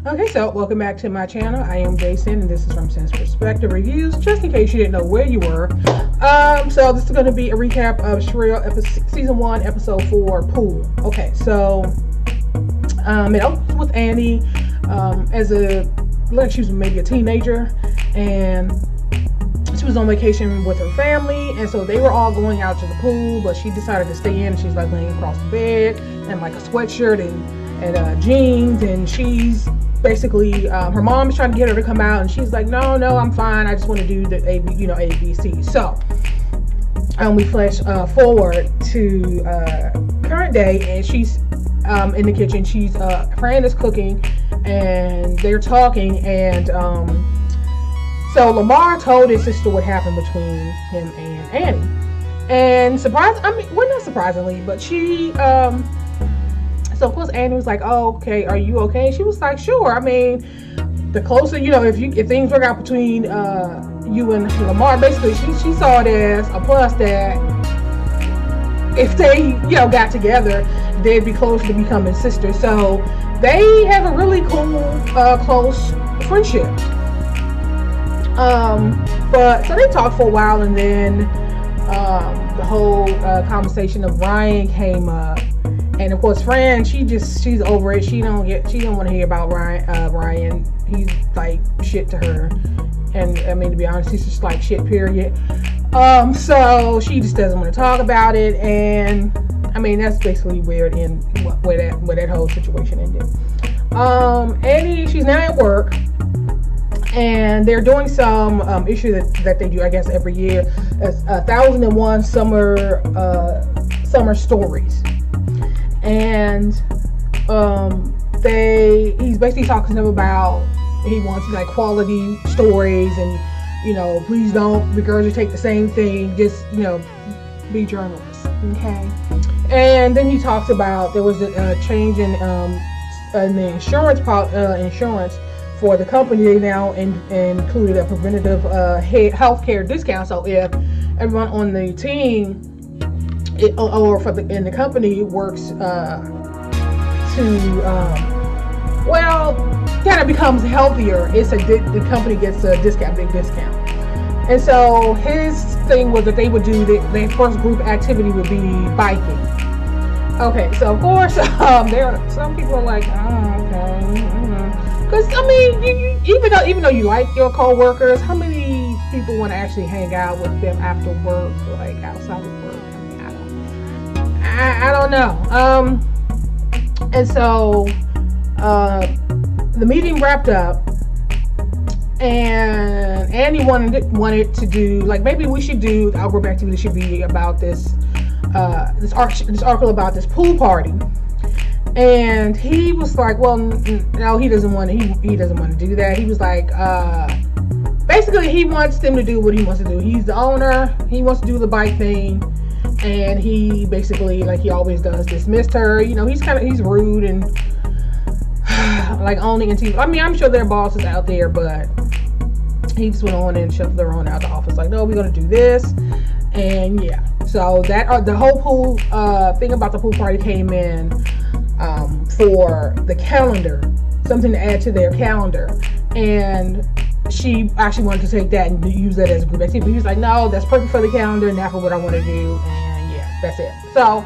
Okay, so welcome back to my channel. I am Jason, and this is from Sinn's Perspective Reviews, just in case you didn't know where you were. So this is going to be a recap of Shrill, Season 1, Episode 4, Pool. Okay, so it opens with Annie as like she was maybe a teenager, and she was on vacation with her family, and so they were all going out to the pool, but she decided to stay in. She's like laying across the bed in like a sweatshirt and jeans, and she's basically her mom is trying to get her to come out, and she's like, no, I'm fine, I just want to do the ABC. So we flash forward to current day, and she's in the kitchen. She's Fran is cooking, and they're talking, and so Lamar told his sister what happened between him and Annie, and not surprisingly, but she so of course Annie was like, oh, okay, are you okay? And she was like, sure. I mean, the closer, if things work out between you and Lamar, basically she saw it as a plus that if they got together, they'd be closer to becoming sisters. So they have a really cool close friendship. But so they talked for a while, and then the whole conversation of Ryan came up, and of course Fran, she's over it. She don't want to hear about Ryan. He's like shit to her, and I mean, to be honest, he's just like shit, period. So she just doesn't want to talk about it, and I mean, that's basically where that whole situation ended. Annie, she's now at work, and they're doing some issue that they do, I guess, every year. It's 1001 summer stories, and he's basically talking to them about he wants like quality stories, and please don't regurgitate the same thing, just be journalists, okay? And then he talks about there was a change in the insurance for the company. They now included a preventative health care discount. So if everyone on the team in the company works kind of becomes healthier, the company gets a big discount. And so his thing was that they would do their first group activity would be biking. Okay, so of course there are some people are like, oh, okay. Because, I mean, even though you like your co-workers, how many people want to actually hang out with them after work, like outside of work? I mean, I don't know. And so the meeting wrapped up, and Annie wanted to do, like, maybe we should do, our group activity should be about this article about this pool party. And he was like, well, no, he doesn't want to do that. He was like, basically he wants them to do what he wants to do. He's the owner. He wants to do the bike thing, and he basically, like he always does, dismissed her. He's rude and like owning into. I mean, I'm sure there are bosses out there, but he just went on and shoved their own out the office. Like, no, we're gonna do this, and yeah. So that the whole pool thing about the pool party came in for the calendar, something to add to their calendar, and she actually wanted to take that and use that as a group activity. He was like, no, that's perfect for the calendar, and that's what I want to do, and yeah, that's it. So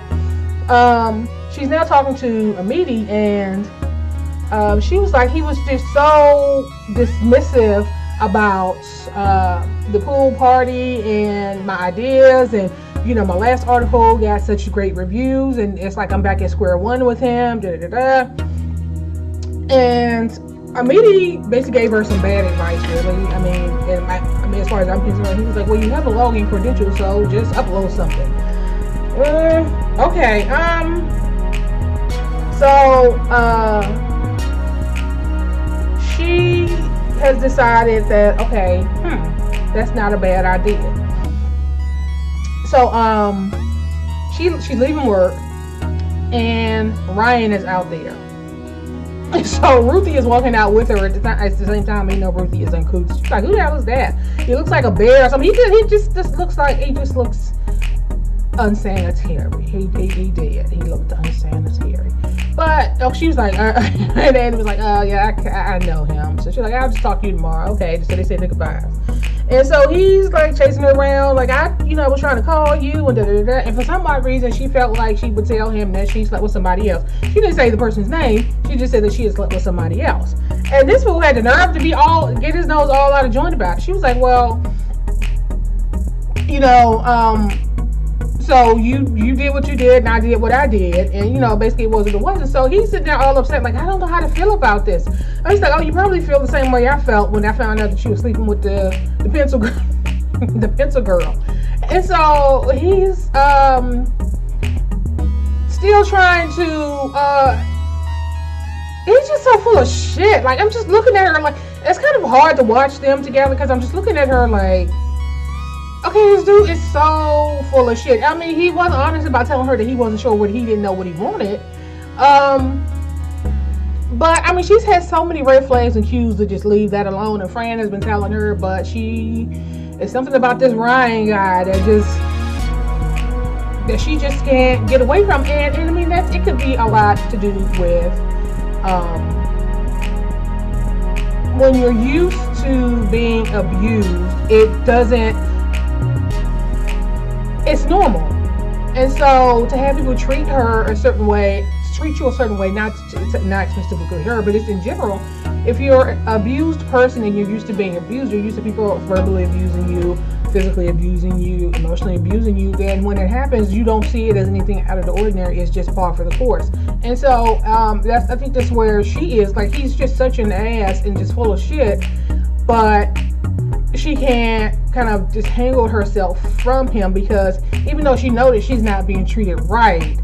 she's now talking to Amity, and she was like, he was just so dismissive about the pool party and my ideas, and my last article got such great reviews, and it's like I'm back at square one with him. And Amity basically gave her some bad advice, really. I mean, as far as I'm concerned, he was like, well, you have a login credential, so just upload something. Okay. So she has decided that, okay, that's not a bad idea. So she's leaving work, and Ryan is out there. So Ruthie is walking out with her at the same time. Ruthie is uncouth. She's like, who the hell is that? He looks like a bear or something. He just looks unsanitary. He did. He looked unsanitary. But she was like, and Andy was like, yeah, I know him. So she's like, I'll just talk to you tomorrow. Okay, so they say their goodbyes. And so he's like chasing her around, like, I was trying to call you, and da-da-da-da. And for some odd reason, she felt like she would tell him that she slept with somebody else. She didn't say the person's name. She just said that she had slept with somebody else. And this fool had the nerve to get his nose all out of joint about it. She was like, well, so you did what you did, and I did what I did, and basically it wasn't. So he's sitting there all upset, like, I don't know how to feel about this. I was like, oh, you probably feel the same way I felt when I found out that she was sleeping with the pencil girl, the pencil girl. And so he's still trying to. He's just so full of shit. Like, I'm just looking at her like, it's kind of hard to watch them together because I'm just looking at her like, okay, this dude is so full of shit. I mean, he wasn't honest about telling her that he wasn't sure what he didn't know what he wanted. But I mean, she's had so many red flags and cues to just leave that alone. And Fran has been telling her, but it's something about this Ryan guy that she just can't get away from. And I mean, it could be a lot to do with when you're used to being abused. It's normal. And so to have people treat you a certain way, not specifically her, but just in general, if you're an abused person and you're used to being abused, you're used to people verbally abusing you, physically abusing you, emotionally abusing you, then when it happens, you don't see it as anything out of the ordinary. It's just par for the course. And so I think that's where she is. Like, he's just such an ass and just full of shit, but she can't kind of disentangle herself from him, because even though she knows that she's not being treated right,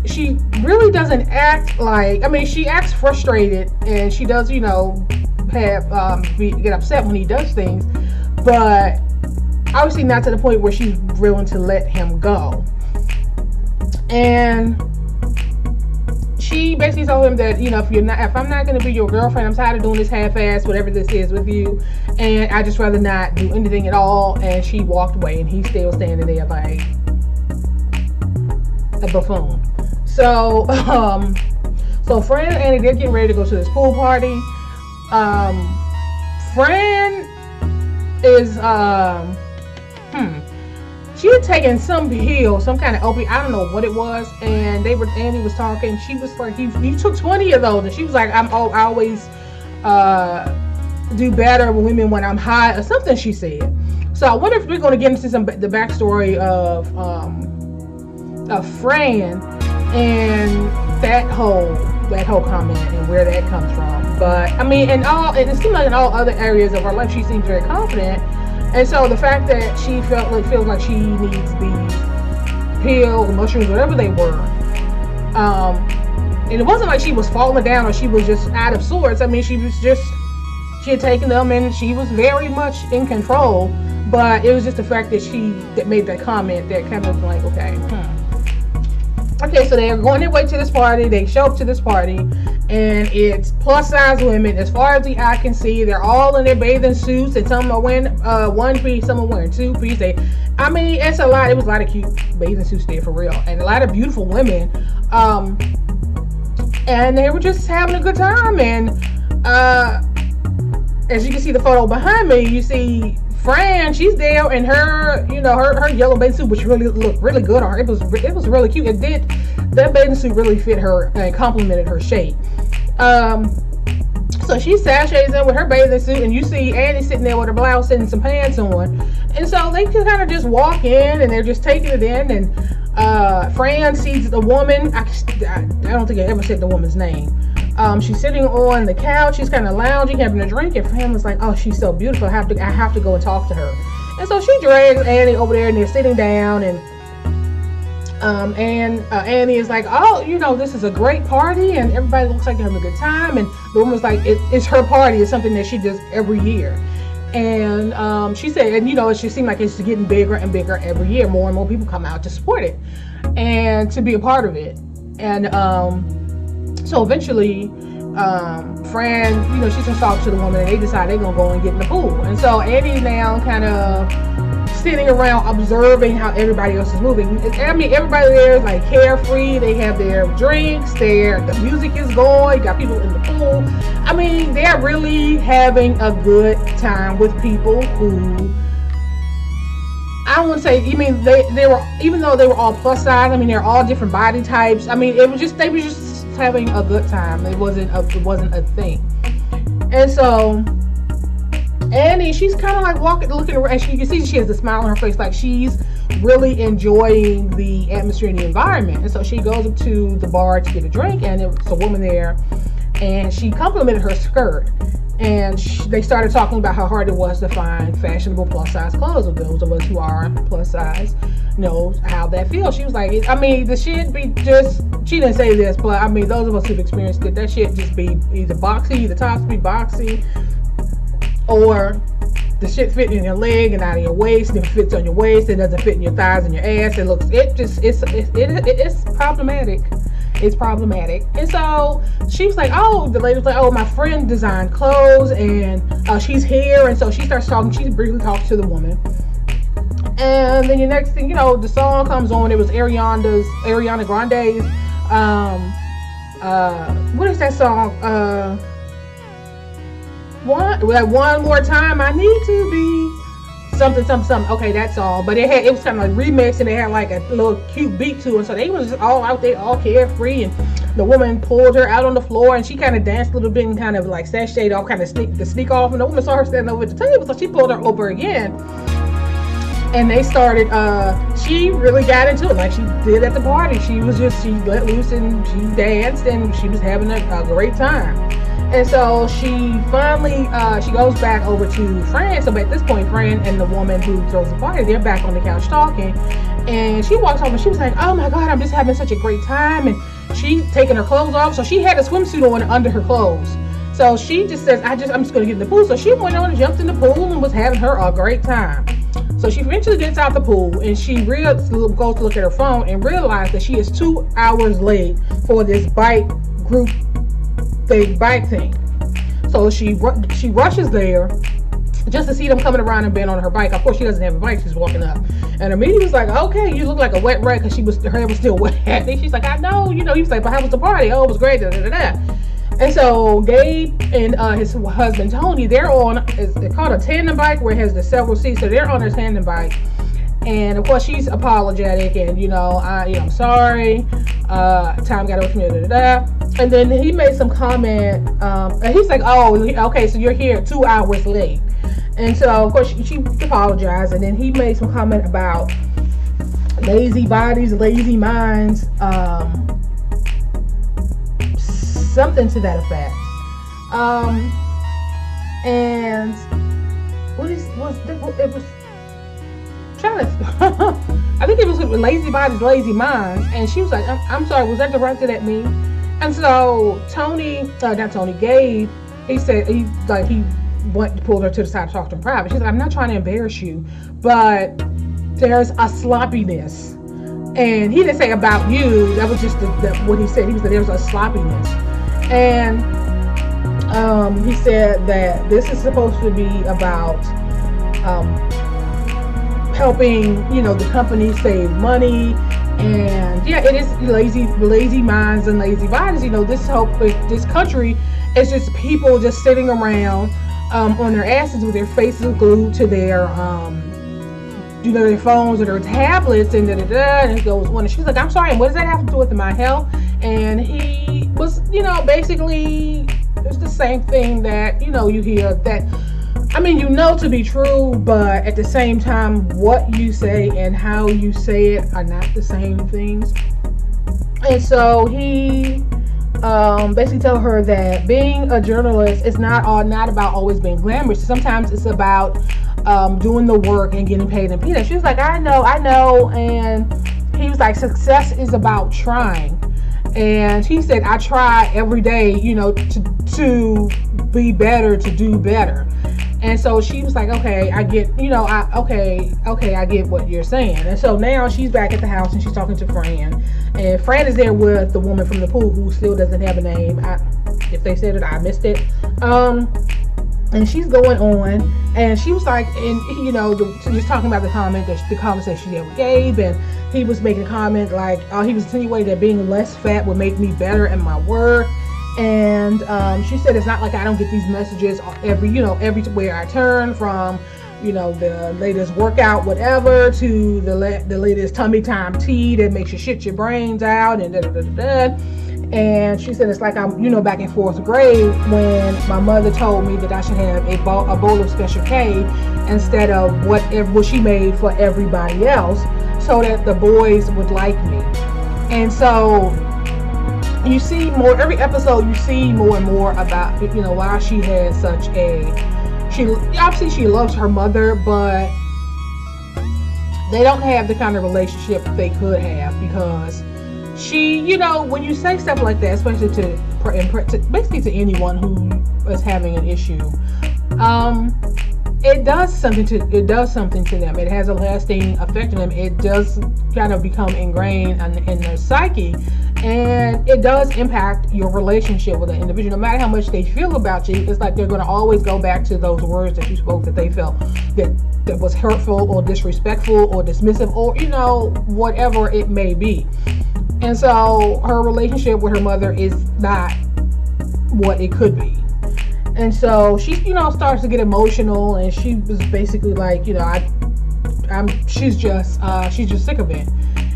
she really doesn't act like, she acts frustrated, and she does, get upset when he does things, but obviously not to the point where she's willing to let him go. And she basically told him that, if I'm not going to be your girlfriend, I'm tired of doing this half-ass, whatever this is with you, and I just rather not do anything at all. And she walked away, and he's still standing there like a buffoon. So, Fran and Annie, they're getting ready to go to this pool party. Fran is, she had taken some pill, some kind of opiate, I don't know what it was, and Annie was talking. She was like, you took 20 of those, and she was like, I always do better with women when I'm high, or something she said. So I wonder if we're going to get into the backstory of Fran and that whole comment and where that comes from. But I mean, and it seems like in all other areas of her life, she seems very confident. And so the fact that she feels like she needs these pills, mushrooms, whatever they were, and it wasn't like she was falling down or she was just out of sorts. I mean, she had taken them and she was very much in control. But it was just the fact that made that comment that kind of like, okay, Okay, so they're going their way to this party. They show up to this party, and it's plus size women. As far as the eye can see, they're all in their bathing suits, and some are wearing one piece, some are wearing two piece. I mean, it's a lot. It was a lot of cute bathing suits there for real, and a lot of beautiful women. And they were just having a good time. And as you can see the photo behind me, you see Fran, she's there in her, her yellow bathing suit, which really looked really good on her. It was really cute. That bathing suit really fit her and complimented her shape. So she sashays in with her bathing suit, and you see Annie sitting there with her blouse and some pants on. And so they can kind of just walk in, and they're just taking it in. And Fran sees the woman. I don't think I ever said the woman's name. She's sitting on the couch. She's kind of lounging, having a drink, and Fran was like, "Oh, she's so beautiful. I have to go and talk to her." And so she drags Annie over there, and they're sitting down, and Annie is like, "Oh, this is a great party, and everybody looks like they're having a good time." And the woman's like, "It's her party. It's something that she does every year." And she said, and it just seemed like it's getting bigger and bigger every year. More and more people come out to support it and to be a part of it. And so eventually, Fran, she's gonna talk to the woman, and they decide they're gonna go and get in the pool. And so Annie's now kind of sitting around observing how everybody else is moving. I mean, everybody there is like carefree. They have their drinks. The music is going. You got people in the pool. I mean, they're really having a good time with people who, I wouldn't say, I mean, they were, even though they were all plus size, I mean, they're all different body types. I mean, they were just having a good time. It wasn't a thing. And so Annie, she's kind of like looking around, and you can see she has a smile on her face, like she's really enjoying the atmosphere and the environment. And so she goes up to the bar to get a drink, and there was a woman there, and she complimented her skirt. And they started talking about how hard it was to find fashionable plus size clothes. Those of us who are plus size know how that feels. She was like, I mean, the shit be just, she didn't say this, but I mean, those of us who've experienced it, that shit just be either boxy, the tops be boxy, or the shit fitting in your leg and out of your waist. If it fits on your waist, it doesn't fit in your thighs and your ass. It's problematic. It's problematic. And so she was like, oh, the lady was like, oh, my friend designed clothes, and she's here. And so she starts talking. She briefly talks to the woman. And then the next thing, you know, the song comes on. It was Ariana Grande's, what is that song? One more time, I need to be something. Okay, that's all. But it was kind of like remixed, and they had like a little cute beat to it. So they was just all out there, all carefree. And the woman pulled her out on the floor, and she kind of danced a little bit and kind of like sashayed off, kind of sneak off. And the woman saw her standing over at the table, so she pulled her over again. And they started, she really got into it like she did at the party. She let loose and she danced, and she was having a great time. And so she finally, she goes back over to Fran. So at this point, Fran and the woman who throws the party, they're back on the couch talking. And she walks home and she was like, oh my God, I'm just having such a great time. And she taking her clothes off. So she had a swimsuit on under her clothes. So she just says, I'm just going to get in the pool. So she went on and jumped in the pool and was having her a great time. So she eventually gets out the pool, and she goes to look at her phone and realized that she is 2 hours late for this bike thing. So she rushes there just to see them coming around and being on her bike. Of course, she doesn't have a bike. She's walking up, and Amelia was like, "Okay, you look like a wet rat," because her hair was still wet. And she's like, "I know, you know." He was like, "But how was the party?" "Oh, it was great." Da, da, da, da. And so Gabe and his husband Tony, they're called a tandem bike, where it has the several seats. So they're on their tandem bike, and of course she's apologetic, and I'm sorry. Time got away from me. Da, da, da. And then he made some comment, and he's like, "Oh, okay, so you're here 2 hours late." And so of course she apologized, and then he made some comment about lazy bodies, lazy minds. Something to that effect. And it was trying to I think it was lazy bodies, lazy minds. And she was like, I'm sorry, was that directed at me? And so Gabe, he said he went to pull her to the side to talk to him private. She's like, I'm not trying to embarrass you, but there's a sloppiness. And he didn't say about you. That was just what he said. He was like, there's a sloppiness. And he said that this is supposed to be about helping, the company save money. And yeah, it is lazy minds and lazy bodies. This country is just people just sitting around on their asses with their faces glued to their their phones or their tablets, and and it goes on. And she's like, I'm sorry, and what does that have to do with my health? And he was, basically it's the same thing that, you hear that, to be true, but at the same time, what you say and how you say it are not the same things. And so he basically told her that being a journalist is not about always being glamorous. Sometimes it's about doing the work and getting paid in peanuts. She was like, I know. And he was like, success is about trying. And he said, I try every day, to be better, to do better. And so she was like, okay, I get, I get what you're saying. And so now she's back at the house and she's talking to Fran. And Fran is there with the woman from the pool who still doesn't have a name. If they said it, I missed it. And she's going on, and she was like, and you know, she was talking about the conversation she had with Gabe, and he was making a comment like, he was insinuating that being less fat would make me better in my work. And she said it's not like I don't get these messages everywhere I turn, from the latest workout whatever to the latest tummy time tea that makes you shit your brains out and da da da da. And she said it's like I'm back in 4th grade when my mother told me that I should have a bowl of Special K instead of what she made for everybody else, so that the boys would like me. And so you see more every episode. You see more and more about why she has such obviously she loves her mother, but they don't have the kind of relationship they could have, because she, when you say stuff like that, especially basically to anyone who is having an issue, it does something to them. It has a lasting effect on them. It does kind of become ingrained in their psyche, and it does impact your relationship with an individual. No matter how much they feel about you, it's like they're going to always go back to those words that you spoke that they felt that was hurtful or disrespectful or dismissive, or whatever it may be. And so her relationship with her mother is not what it could be. And so she, starts to get emotional, and she was basically like, she's just sick of it.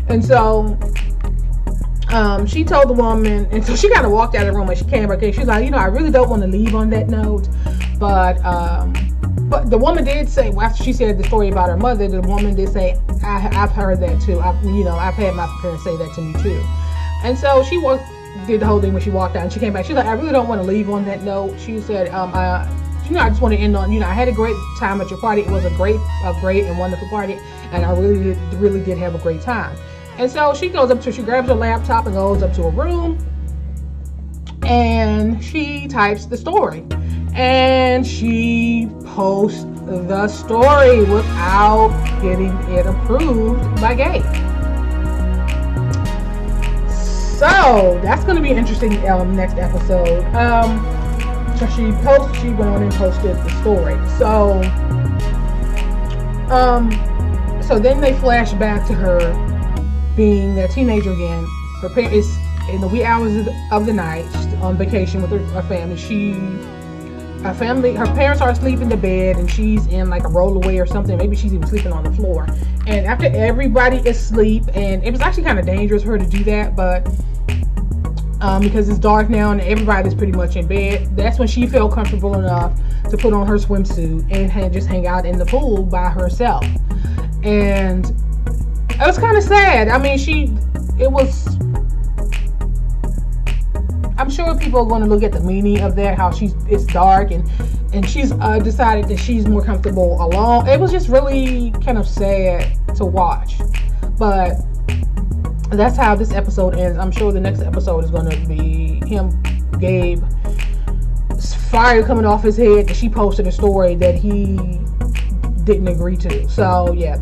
And so she told the woman, and so she kind of walked out of the room when she came back. She's like, I really don't want to leave on that note, but the woman did say, after she said the story about her mother, the woman did say, I've heard that too. I've had my parents say that to me too. And so she did the whole thing when she walked out, and she came back. She's like, I really don't want to leave on that note. She said, I just want to end on, I had a great time at your party. It was a great and wonderful party, and I really did have a great time. And so she grabs her laptop and goes up to her room, and she types the story, and she posts the story without getting it approved by Gabe. So that's going to be interesting next episode. So she went on and posted the story. So then they flash back to her being a teenager again. Her parents is in the wee hours of the night. She's on vacation with her family. Her parents are asleep in the bed, and she's in like a rollaway or something. Maybe she's even sleeping on the floor. And after everybody is asleep, and it was actually kind of dangerous for her to do that, but because it's dark now and everybody's pretty much in bed, that's when she felt comfortable enough to put on her swimsuit and just hang out in the pool by herself. And it was kind of sad. I mean, I'm sure people are going to look at the meaning of that, how it's dark, and she's decided that she's more comfortable alone. It was just really kind of sad to watch. But that's how this episode ends. I'm sure the next episode is going to be Gabe, fire coming off his head that she posted a story that he didn't agree to. So yeah,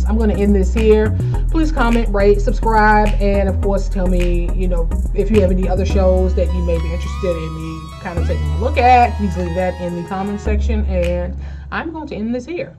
I'm going to end this here. Please comment, rate, subscribe, and of course tell me, if you have any other shows that you may be interested in me kind of taking a look at. Please leave that in the comment section, and I'm going to end this here.